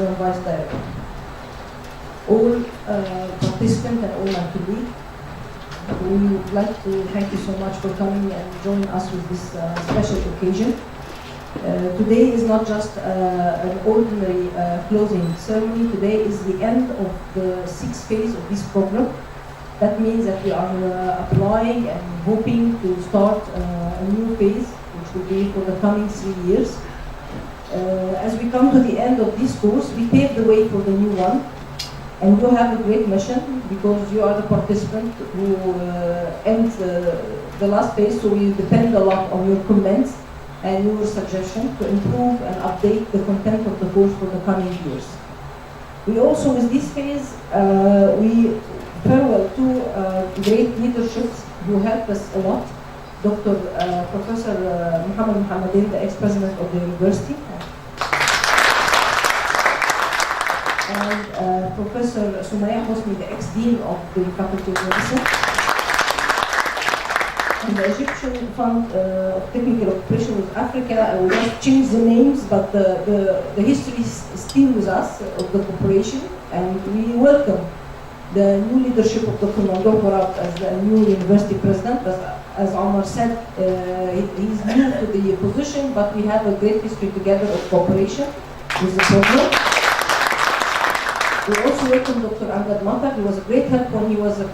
President Vice Director. All participants and all my colleagues, we would like to thank you so much for coming and joining us with this special occasion. Today is not just an ordinary closing ceremony. Today is the end of the 6th phase of this program. That means that we are applying and hoping to start a new phase, which will be for the coming 3 years. As we come to the end of this course, we pave the way for the new one. And you have a great mission because you are the participant who ends the last phase, so we depend a lot on your comments and your suggestions to improve and update the content of the course for the coming years. We also, with this phase, we farewell two great leaderships who helped us a lot. Dr. Professor Muhammad Mohammadin, the ex-president of the university, and Professor Sumaya Hosni, the ex-dean of the Faculty of Medicine, and the Egyptian Fund of Technical Cooperation with Africa. We just changed the names, but the history is still with us of the cooperation, and we welcome the new leadership of Dr. Mamdouh Borat as the new university president. As Omar said, he's new to the position, but we have a great history together of cooperation with the program. We also welcome Dr. Amgad Matar. He was a great help when he was the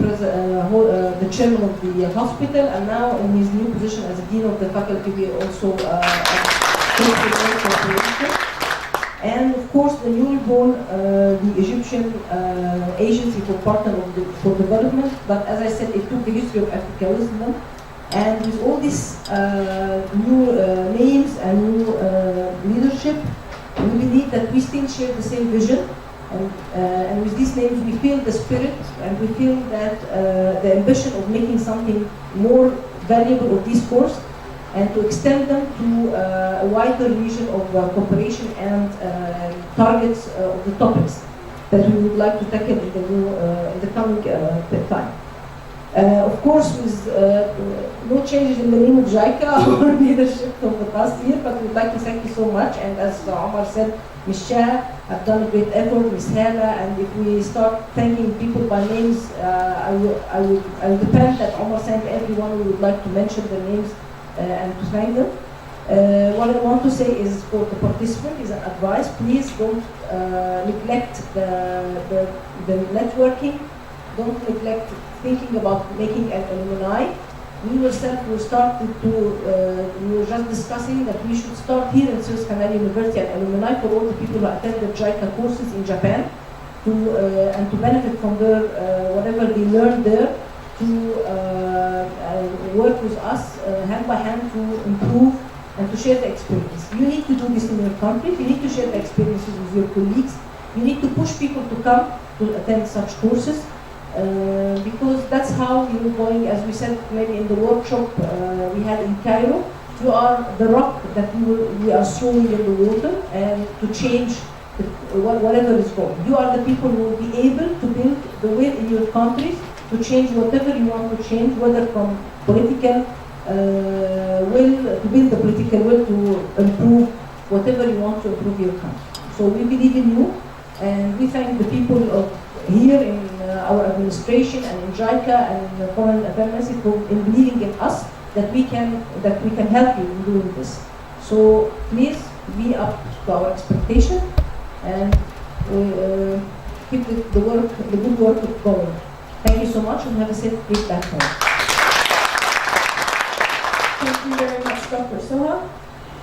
chairman of the hospital, and now in his new position as a dean of the faculty, we also cooperation. And of course, the newly born, the Egyptian Agency for Partner for Development. But as I said, it took the history of Africa with them. And with all these new names and new leadership, we believe that we still share the same vision. And with these names, we feel the spirit, and we feel that the ambition of making something more valuable of this course, and to extend them to a wider region of cooperation and targets of the topics that we would like to tackle in the coming time. Of course, with no changes in the name of JICA or leadership of the past year, but we'd like to thank you so much. And as Omar said, Ms. Shah have done a great effort, Ms. Hala, and if we start thanking people by names, I will depend that Omar thank everyone. We would like to mention their names and to thank them. What I want to say is for the participant is an advice. Please don't neglect the networking. Don't neglect thinking about making an alumni. We yourself will start we were just discussing that we should start here in Suez Canal University an alumni for all the people who attended JICA courses in Japan and to benefit from their whatever they learned there, to work with us hand by hand to improve and to share the experience. You need to do this in your country. You need to share the experiences with your colleagues. You need to push people to come to attend such courses. Because that's how you're going, as we said maybe in the workshop we had in Cairo, you are the rock that we are throwing in the water and to change whatever is going. You are the people who will be able to build the will in your countries to change whatever you want to change, whether from political will, to build the political will to improve whatever you want to improve your country. So we believe in you, and we thank the people of here in our administration and in JICA and in Foreign Affairs for believing in us that we can help you in doing this. So please be up to our expectation and keep the good work going. Thank you so much, and have a safe trip back home. Thank you very much, Dr. Soha.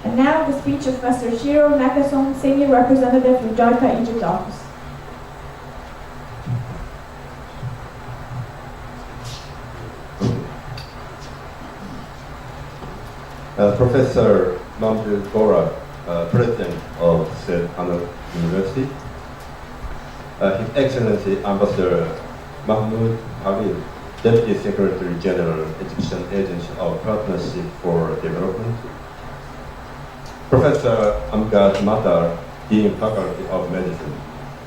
And now the speech of Mr. Shiro Nakason, Senior Representative from JICA Egypt Office. Professor Mamdouh Borat, President of Suez Canal University, His Excellency Ambassador Mahmoud Khalil, Deputy Secretary General, Egyptian Agency of Partnership for Development, Professor Amgad Matar, Dean Faculty of Medicine,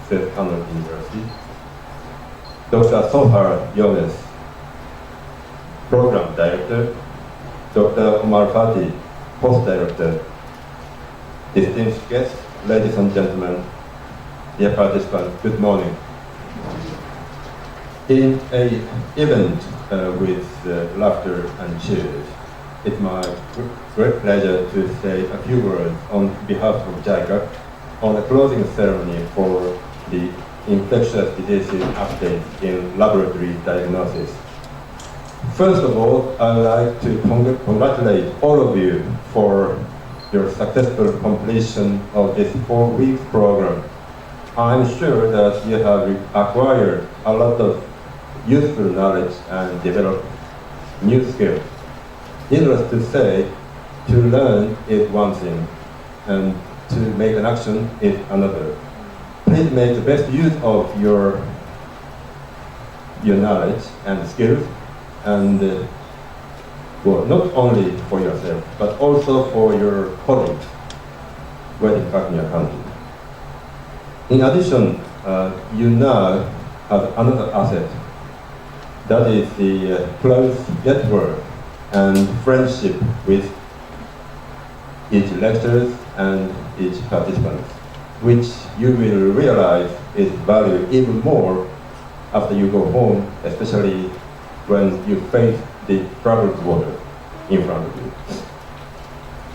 Suez Canal University, Dr. Sohar Yones, Program Director, Dr. Omar Fati, Post Director, distinguished guests, ladies and gentlemen, dear participants, good morning. In an event with laughter and cheers, it's my great pleasure to say a few words on behalf of JICA on the closing ceremony for the infectious diseases update in laboratory diagnosis. First of all, I'd like to congratulate all of you for your successful completion of this 4-week program. I'm sure that you have acquired a lot of useful knowledge and developed new skills. Needless to say, to learn is one thing, and to make an action is another. Please make the best use of your knowledge and skills, and well, not only for yourself, but also for your colleagues working back in your country. In addition, you now have another asset, that is the close network and friendship with each lecturers and each participant, which you will realize is valued even more after you go home, especially when you face the troubled water in front of you.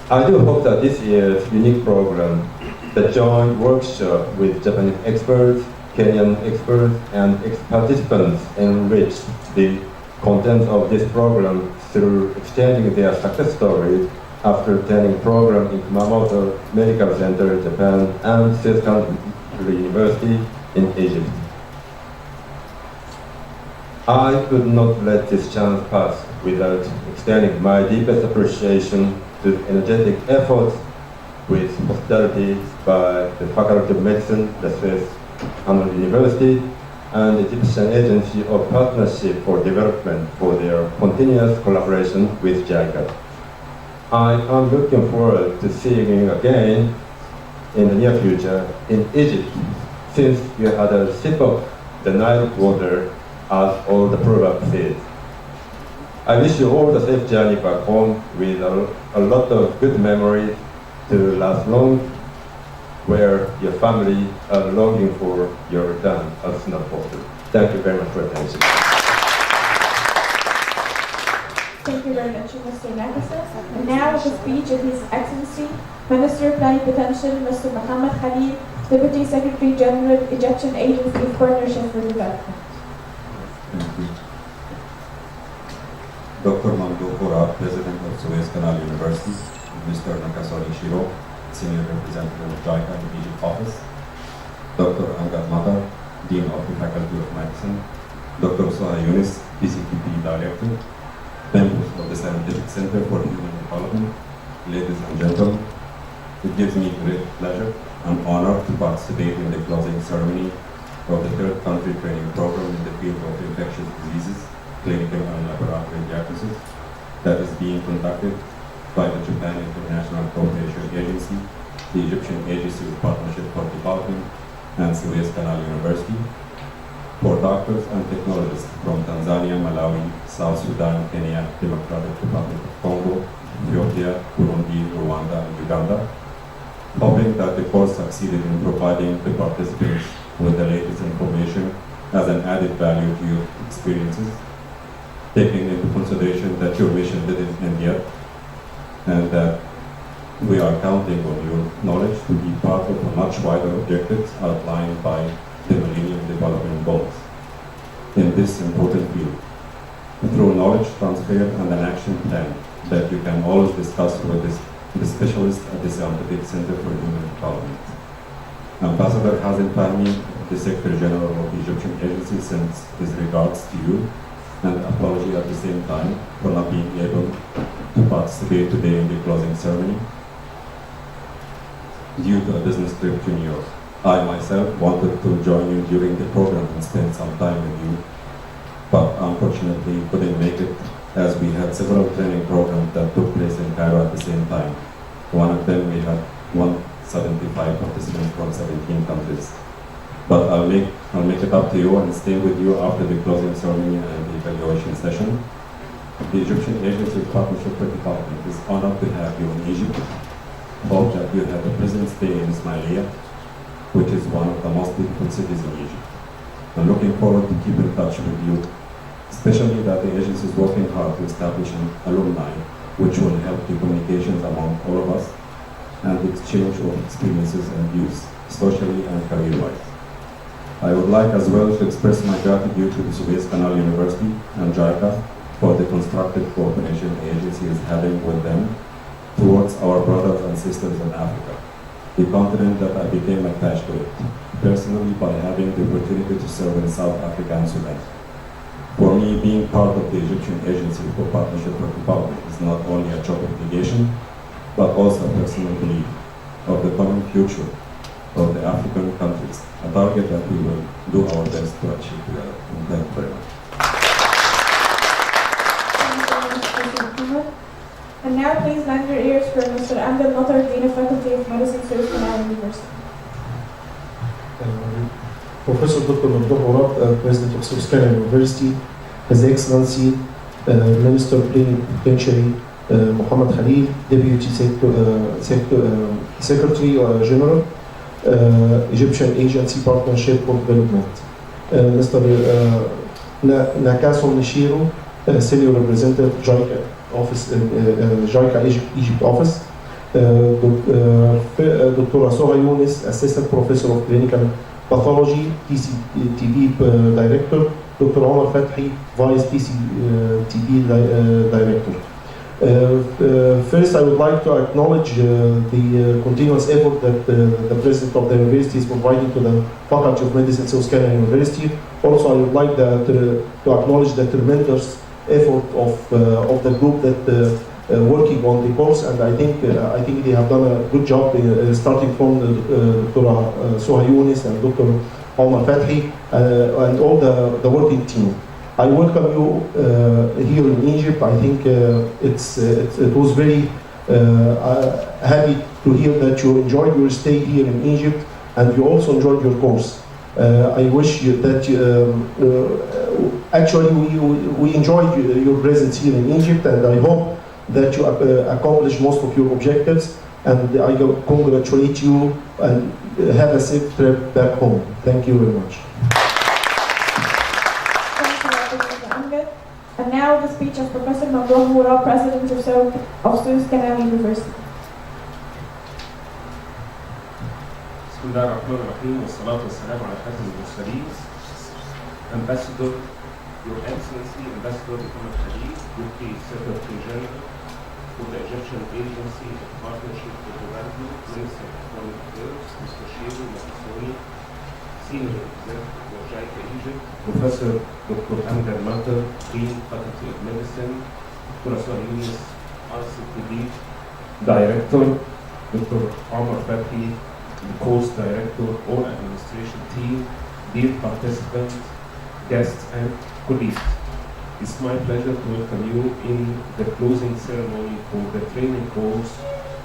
I do hope that this year's unique program, the joint workshop with Japanese experts, Kenyan experts, and participants enrich the content of this program through exchanging their success stories after attending program in Kumamoto Medical Center, Japan, and State Country University in Egypt. I could not let this chance pass without extending my deepest appreciation to the energetic efforts with hospitality by the Faculty of Medicine, the Swiss University, and the Egyptian Agency of Partnership for Development for their continuous collaboration with JICA. I am looking forward to seeing you again in the near future in Egypt, since you had a sip of the Nile water as all the program says. I wish you all the safe journey back home with a lot of good memories to last long, where your family are longing for your return as soon as possible. Thank you very much for your attention. Thank you very much, Mr. Nakasa. And now with the speech of His Excellency, Minister Plenipotentiary Mr. Mohammed Khalil, Deputy Secretary General, Egyptian Agency of Partnership for Development. Thank you. Dr. Mamdouh Fourab, President of Suez Canal University, Mr. Nakasori Shiro, Senior Representative of JICA in Egypt Office, Dr. Amgad Madar, Dean of the Faculty of Medicine, Dr. Soha Yunus, PCTP Director, members of the Scientific Center for Human Development, ladies and gentlemen, it gives me great pleasure and honor to participate in the closing ceremony of the third country training program in the field of infectious diseases, clinical and laboratory diagnosis that is being conducted by the Japan International Cooperation Agency, the Egyptian Agency of Partnership for Development, and Suez Canal University, for doctors and technologists from Tanzania, Malawi, South Sudan, Kenya, Democratic Republic of Congo, Ethiopia, Burundi, Rwanda, and Uganda, hoping that the course succeeded in providing the participants with the latest information as an added value to your experiences, taking into consideration that your mission didn't end yet, and that we are counting on your knowledge to be part of a much wider objectives outlined by the Millennium Development Goals in this important field, through knowledge transfer and an action plan that you can always discuss with the specialists at the Scientific Center for Human Development. Ambassador Hazem Fahmy, the Secretary General of the Egyptian Agency, sends his regards to you and apology at the same time for not being able to participate today in the closing ceremony due to a business trip to New York. I myself wanted to join you during the program and spend some time with you, but unfortunately couldn't make it as we had several training programs that took place in Cairo at the same time. One of them we had 175 participants from 17 countries. But I'll make it up to you and stay with you after the closing ceremony and the evaluation session. The Egyptian Agency of Partnership for Development is honored to have you in Egypt. Hope that you have a pleasant stay in Ismailia which is one of the most beautiful cities in Egypt. I'm looking forward to keep in touch with you, especially that the agency is working hard to establish an alumni, which will help the communications among all of us and the exchange of experiences and views, socially and career-wise. I would like as well to express my gratitude to the Suez Canal University and JICA for the constructive cooperation the agency is having with them towards our brothers and sisters in Africa. Be confident that I became attached to it, personally by having the opportunity to serve in South Africa and Sudan. For me, being part of the Egyptian Agency for Partnership for the Republic is not only a job obligation, but also a personal belief of the common future of the African countries, a target that we will do our best to achieve together. Thank you very much. And now please lend your ears for Mr. Amgad Matar, Dean of Faculty of Medicine, Suez Canal University. Professor Dr. Mamdouh Mourad, President of Suez Canal University, His Excellency Minister Plenipotentiary Mohammed Khalil, Deputy Secretary General, Egyptian Agency Partnership for Development, Mr. Nakaso Nishiro, Senior Representative JICA Office, JICA Egypt Office, Dr. Soha Younis, Assistant Professor of Clinical Pathology, TB Director, Dr. Omar Fathi, Vice TB Director. First, I would like to acknowledge the continuous effort that the President of the University is providing to the Faculty of Medicine, Suez Canal University. Also, I would like to acknowledge the tremendous effort of the group that working on the course, and I think they have done a good job, starting from Dr. Soha Younis and Dr. Omar Fathi and all the working team. I welcome you here in Egypt. I think it was very happy to hear that you enjoyed your stay here in Egypt and you also enjoyed your course. I wish you that actually we enjoyed your presence here in Egypt, and I hope that you accomplish most of your objectives, and I congratulate you and have a safe trip back home. Thank you very much. And now the speech of Professor Mamdouh Mourad, President of Suez Canal University. بسم الله الرحمن الرحيم والصلاة والسلام على خاتم المرسلين. Ambassador, Your Excellency, Ambassador Mohammed Khalil, Deputy Secretary General for the Egyptian Agency of Partnership for Development, Minister of Foreign Affairs, Mr. Shiro Makasoni, Senior Representative for JICA Egypt, Professor Dr. Amgad Matar, Dean, Faculty of Medicine, Dr. Soha Younis, RCTD Director, Dr. Omar Fathi, the course director, all administration team, dear participants, guests, and colleagues. It's my pleasure to welcome you in the closing ceremony for the training course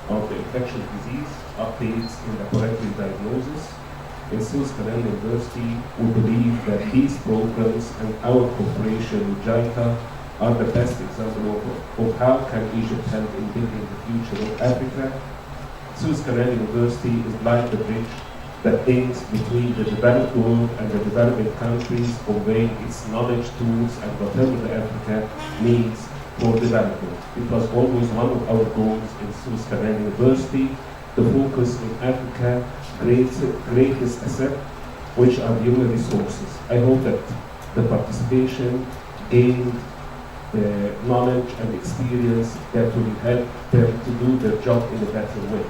of the infectious disease updates in laboratory diagnosis. In Suez Canal University, we believe that these programs and our cooperation with JICA are the best example of how can Egypt help in building the future of Africa. Suez Canal University is like the bridge that links between the developed world and the developing countries, conveying its knowledge, tools, and whatever the Africa needs for development. It was always one of our goals in Suez Canal University to focus on Africa's greatest asset, which are human resources. I hope that the participation gained the knowledge and experience that will help them to do their job in a better way.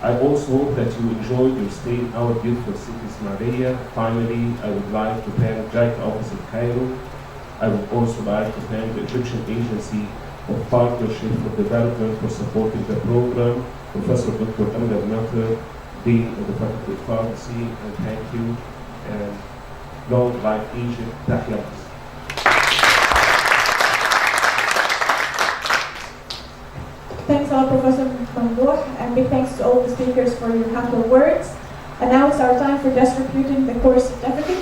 I also hope that you enjoyed your stay in our beautiful city, Ismailia. Finally, I would like to thank JICA office in Cairo. I would also like to thank the Egyptian Agency of Partnership for Development for supporting the program, Professor Dr. Amgad Matar, Dean of the Faculty of Pharmacy, and thank you, and long life Egypt, Tahya. Thanks a lot, Professor Mamdouh, and big thanks to all the speakers for your humble words. And now it's our time for distributing the course certificate.